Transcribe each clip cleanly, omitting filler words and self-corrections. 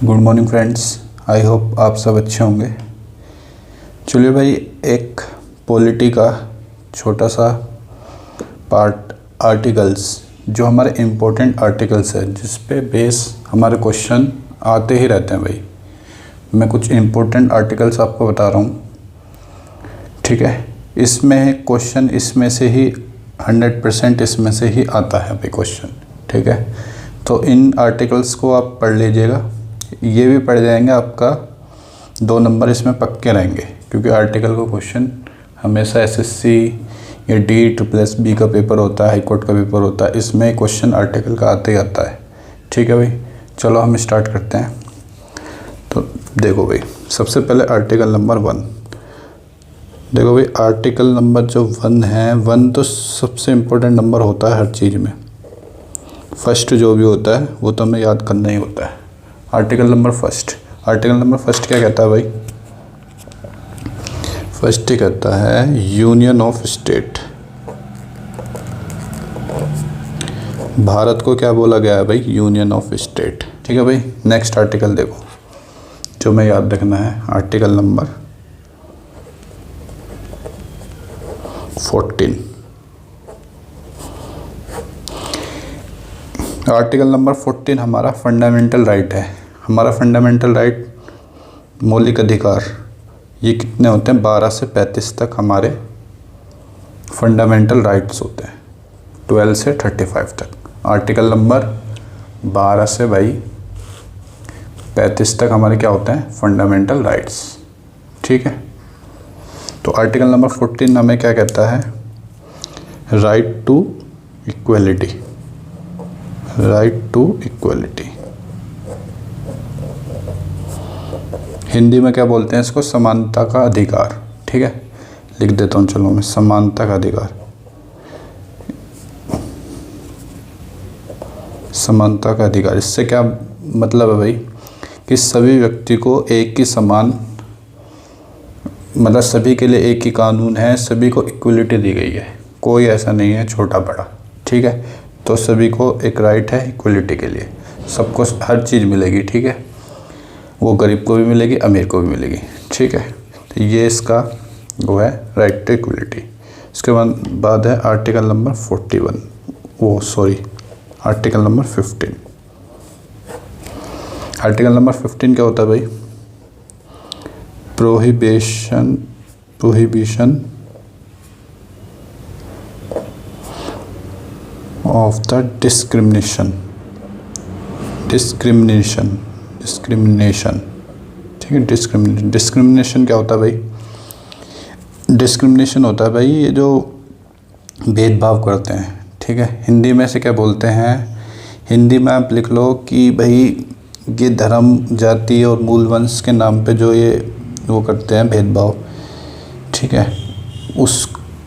Good morning friends, I hope आप सब अच्छे होंगे। चलिए भाई, एक पॉलिटी का छोटा सा पार्ट, आर्टिकल्स जो हमारे इम्पोर्टेंट आर्टिकल्स है जिस पे बेस हमारे क्वेश्चन आते ही रहते हैं। भाई मैं कुछ इम्पोर्टेंट आर्टिकल्स आपको बता रहा हूँ, ठीक है। इसमें क्वेश्चन इसमें से ही 100% इसमें से ही आता है भाई क्वेश्चन, ठीक है। तो इन आर्टिकल्स को आप पढ़ लीजिएगा, ये भी पढ़ जाएंगे, आपका 2 नंबर इसमें पक्के रहेंगे क्योंकि आर्टिकल का क्वेश्चन हमेशा एसएससी या DSSB का पेपर होता है, हाई कोर्ट का पेपर होता है, इसमें क्वेश्चन आर्टिकल का आते ही आता है, ठीक है भाई। चलो हम स्टार्ट करते हैं। तो देखो भाई, सबसे पहले आर्टिकल नंबर 1। देखो भाई, आर्टिकल नंबर जो 1 है, 1 तो सबसे इम्पोर्टेंट नंबर होता है हर चीज़ में। फर्स्ट जो भी होता है वो तो हमें याद करना ही होता है। Article number first, article number first क्या कहता है भाई? फर्स्ट ही कहता है यूनियन ऑफ स्टेट। भारत को क्या बोला गया है भाई? यूनियन ऑफ स्टेट, ठीक है भाई। नेक्स्ट आर्टिकल देखो जो मैं याद रखना है, आर्टिकल नंबर 14। आर्टिकल नंबर 14 हमारा फंडामेंटल राइट है। हमारा फंडामेंटल राइट, मौलिक अधिकार, ये कितने होते हैं? 12 से 35 तक हमारे फंडामेंटल राइट्स होते हैं, 12 से 35 तक। आर्टिकल नंबर 12 से भाई 35 तक हमारे क्या होते हैं? फंडामेंटल राइट्स, ठीक है। तो आर्टिकल नंबर 14 हमें क्या कहता है? Right to equality, right to equality. Hindi में क्या बोलते हैं इसको? समानता का अधिकार, ठीक है। लिख देता हूँ, चलो मैं, समानता का अधिकार, समानता का अधिकार। इससे क्या मतलब है भाई? कि सभी व्यक्ति को एक ही समान, मतलब सभी के लिए एक ही कानून है, सभी को इक्वलिटी दी गई है, कोई ऐसा नहीं है छोटा बड़ा, ठीक है। तो सभी को एक राइट है इक्वलिटी के लिए, सबको हर चीज़ मिलेगी, ठीक है। वो गरीब को भी मिलेगी, अमीर को भी मिलेगी, ठीक है। तो ये इसका वो है राइट टू इक्वलिटी। इसके बाद है आर्टिकल नंबर 41, वो sorry article number 15। Article number 15 क्या होता है भाई? प्रोहिबिशन ऑफ द डिस्क्रिमिनेशन, ठीक है। डिस्क्रिमिनेशन क्या होता है भाई? डिस्क्रिमिनेशन होता है भाई ये जो भेदभाव करते हैं, ठीक है। हिंदी में से क्या बोलते हैं? हिंदी में आप लिख लो कि भाई ये धर्म, जाति और मूल वंश के नाम पे जो ये वो करते हैं भेदभाव, ठीक है,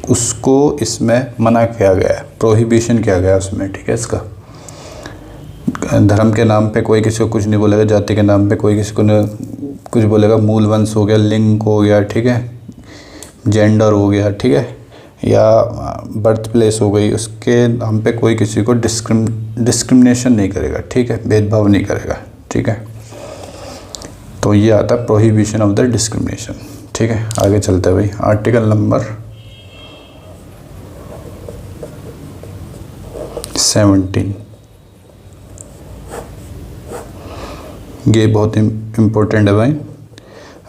उसको इसमें मना किया गया है, प्रोहिबिशन किया गया है उसमें, ठीक है। इसका धर्म के नाम पे कोई किसी को कुछ नहीं बोलेगा, जाति के नाम पे कोई किसी को कुछ बोलेगा, मूल वंश हो गया, लिंग हो गया, ठीक है, जेंडर हो गया, ठीक है, या बर्थ प्लेस हो गई, उसके नाम पे कोई किसी को डिस्क्रिमिनेशन नहीं करेगा, ठीक है, भेदभाव नहीं करेगा, ठीक है। तो ये आता है प्रोहिबिशन ऑफ द डिस्क्रिमिनेशन, ठीक है। आगे चलते हैं भाई, आर्टिकल नंबर 17। ये बहुत इम्पोर्टेंट है भाई।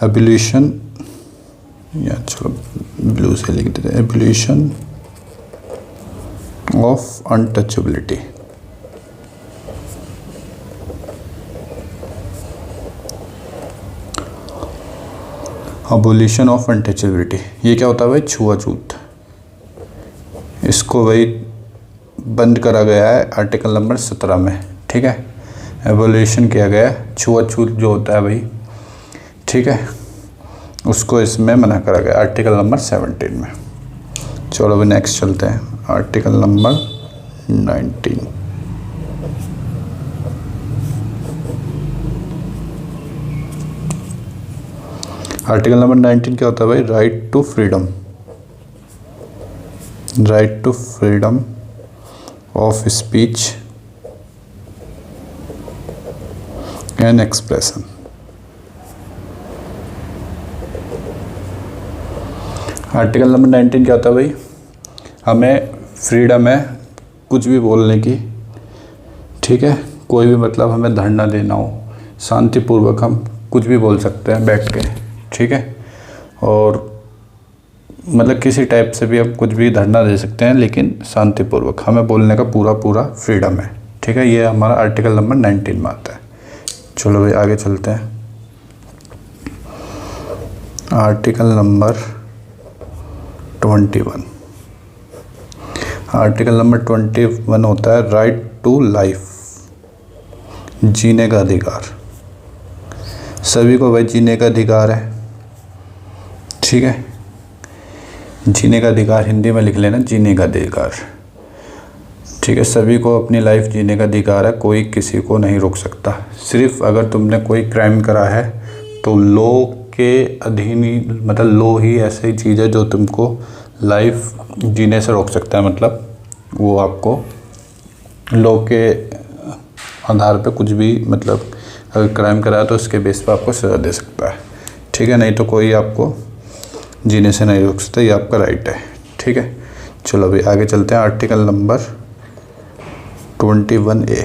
एबोलिशन, या चलो ब्लू से लिख देते हैं, abolition of untouchability. Abolition of untouchability, ये क्या होता है भाई? छुआछूत। इसको भाई बंद करा गया है आर्टिकल नंबर 17 में, ठीक है। एबोलिशन किया गया, छुआछूत जो होता है भाई, ठीक है, उसको इसमें मना करा गया आर्टिकल नंबर 17 में। चलो अभी नेक्स्ट चलते हैं, आर्टिकल नंबर 19। आर्टिकल नंबर 19 क्या होता है भाई? Right to freedom, right to freedom of speech and expression. Article number 19 क्या होता है भाई? हमें फ्रीडम है कुछ भी बोलने की, ठीक है। कोई भी मतलब हमें धरना देना हो, शांतिपूर्वक हम कुछ भी बोल सकते हैं बैठ के, ठीक है। और मतलब किसी टाइप से भी हम कुछ भी धरना दे सकते हैं, लेकिन शांतिपूर्वक हमें बोलने का पूरा पूरा फ्रीडम है, ठीक है। ये हमारा आर्टिकल नंबर 19 में आता है। चलो भाई आगे चलते हैं। Article number 21। आर्टिकल नंबर 21 होता है राइट टू लाइफ, जीने का अधिकार। सभी को भाई जीने का अधिकार है, ठीक है। जीने का अधिकार हिंदी में लिख लेना, जीने का अधिकार, ठीक है। सभी को अपनी लाइफ जीने का अधिकार है, कोई किसी को नहीं रोक सकता। सिर्फ अगर तुमने कोई क्राइम करा है तो लॉ के अधीन ही, मतलब लॉ ही ऐसी चीज़ है जो तुमको लाइफ जीने से रोक सकता है। मतलब वो आपको लॉ के आधार पे कुछ भी, मतलब अगर क्राइम करा है तो उसके बेस पर आपको सज़ा दे सकता है, ठीक है। नहीं तो कोई आपको जीने से नहीं रोक सकता, ये आपका राइट है, ठीक है। चलो अभी आगे चलते हैं। Article number 21A,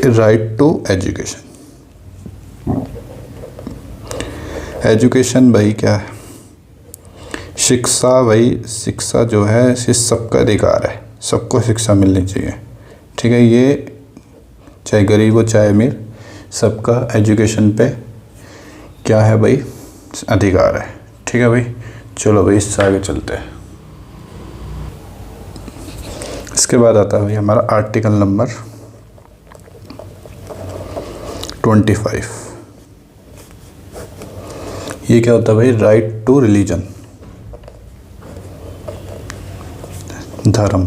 right to education. Education भाई क्या है? शिक्षा भाई, शिक्षा जो है ये सबका अधिकार है, सबको शिक्षा मिलनी चाहिए, ठीक है। ये चाहे गरीब हो चाहे अमीर, सबका एजुकेशन पे क्या है भाई? अधिकार है, ठीक है भाई। चलो भाई इससे आगे चलते हैं। इसके बाद आता है भाई हमारा आर्टिकल नंबर 25। ये क्या होता है भाई? राइट टू रिलीजन, धर्म,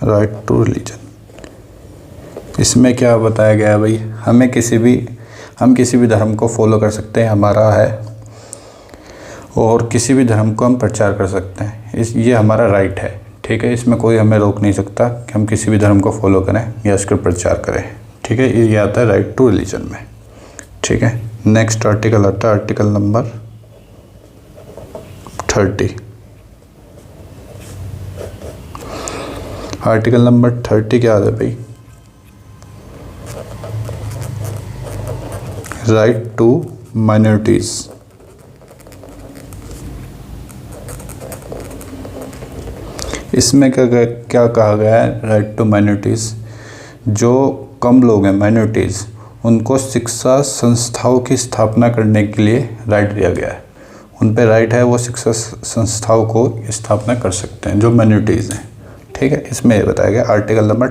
राइट टू रिलीजन। इसमें क्या बताया गया है भाई? हम किसी भी धर्म को फॉलो कर सकते हैं, हमारा है, और किसी भी धर्म को हम प्रचार कर सकते हैं। ये हमारा राइट है, ठीक है। इसमें कोई हमें रोक नहीं सकता कि हम किसी भी धर्म को फॉलो करें या इसका प्रचार करें, ठीक है। ये आता है राइट टू रिलीजन में, ठीक है। नेक्स्ट आर्टिकल आता है आर्टिकल नंबर 30। आर्टिकल नंबर 30 क्या है भाई? Right to minorities. इसमें क्या कहा गया है? राइट टू माइनॉरिटीज, जो कम लोग हैं माइनॉरिटीज, उनको शिक्षा संस्थाओं की स्थापना करने के लिए राइट दिया गया है। उन पे राइट है, वो शिक्षा संस्थाओं को स्थापना कर सकते हैं जो माइनॉरिटीज़ हैं, ठीक है। इसमें ये बताया गया आर्टिकल नंबर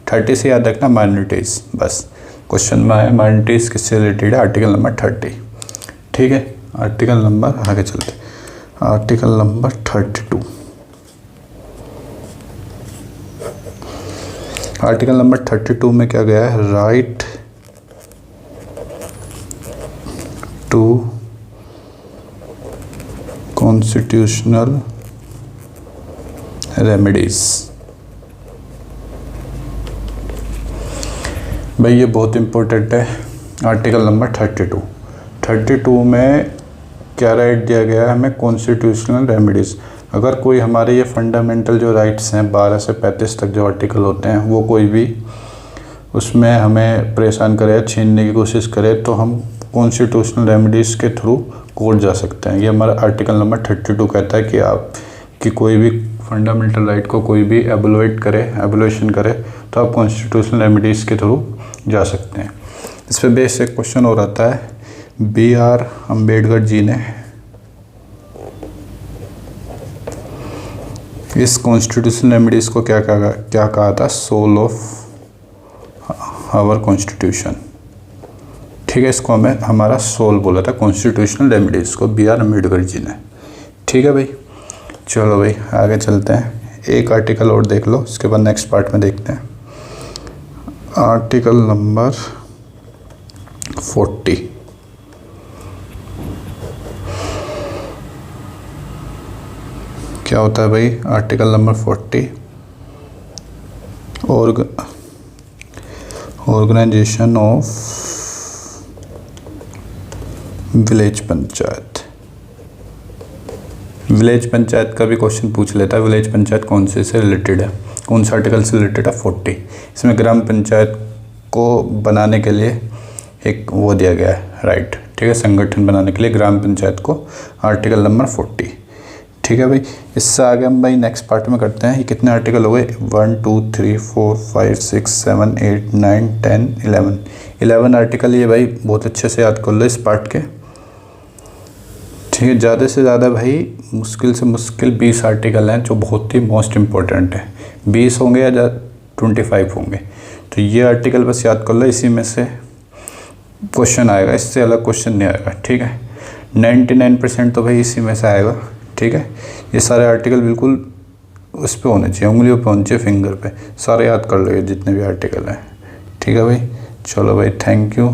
30 से याद रखना माइनॉरिटीज़, बस क्वेश्चन में है माइनॉरिटीज़ किससे रिलेटेड है? आर्टिकल नंबर 30, ठीक है। आर्टिकल नंबर आगे चलते, आर्टिकल नंबर 32। आर्टिकल नंबर 32 में क्या गया है? Right to constitutional remedies. भाई ये बहुत इम्पोर्टेंट है। आर्टिकल नंबर 32 में क्या राइट दिया गया है हमें? Constitutional remedies. अगर कोई हमारे ये फंडामेंटल जो राइट्स हैं 12 से 35 तक जो आर्टिकल होते हैं, वो कोई भी उसमें हमें परेशान करे, छीनने की कोशिश करे, तो हम कॉन्स्टिट्यूशनल रेमेडीज़ के थ्रू कोर्ट जा सकते हैं। ये हमारा आर्टिकल नंबर 32 कहता है कि कोई भी फंडामेंटल राइट को कोई भी एबोल्यूशन करे तो आप कॉन्स्टिट्यूशनल रेमेडीज़ के थ्रू जा सकते हैं। इस पर बेसिक क्वेश्चन और आता है, BR अम्बेडकर जी ने इस कॉन्स्टिट्यूशनल रेमेडीज़ को क्या कहा था? सोल ऑफ आवर कॉन्स्टिट्यूशन, ठीक है। इसको हमें हमारा सोल बोला था कॉन्स्टिट्यूशनल रेमेडीज़ को, BR अम्बेडकर जी ने, ठीक है भाई। चलो भाई आगे चलते हैं। एक आर्टिकल और देख लो, उसके बाद नेक्स्ट पार्ट में देखते हैं। Article number 40। क्या होता है भाई? Article number 40 organisation of village panchayat. Village panchayat का भी क्वेश्चन पूछ लेता है। विलेज पंचायत कौन से रिलेटेड है, कौन सा आर्टिकल से रिलेटेड है? 40। इसमें ग्राम पंचायत को बनाने के लिए एक वो दिया गया है, राइट, ठीक है, संगठन बनाने के लिए ग्राम पंचायत को, आर्टिकल नंबर 40। ठीक है भाई, इससे आगे हम भाई नेक्स्ट पार्ट में करते हैं। ये कितने आर्टिकल हो गए? 1 2 3 4 5 6 7 8 9 10 11 आर्टिकल। ये भाई बहुत अच्छे से याद कर लो इस पार्ट के, ठीक है। ज़्यादा से ज़्यादा भाई मुश्किल से मुश्किल 20 आर्टिकल हैं जो बहुत ही मोस्ट इम्पोर्टेंट है। 20 होंगे या 25 होंगे, तो ये आर्टिकल बस याद कर लो, इसी में से क्वेश्चन आएगा, इससे अलग क्वेश्चन नहीं आएगा, ठीक है। 99% तो भाई इसी में से आएगा, ठीक है। ये सारे आर्टिकल बिल्कुल उस पे होने चाहिए, उंगलियों पे होने चाहिए, फिंगर पे, सारे याद कर लो ये जितने भी आर्टिकल हैं, ठीक है भाई। चलो भाई, थैंक यू।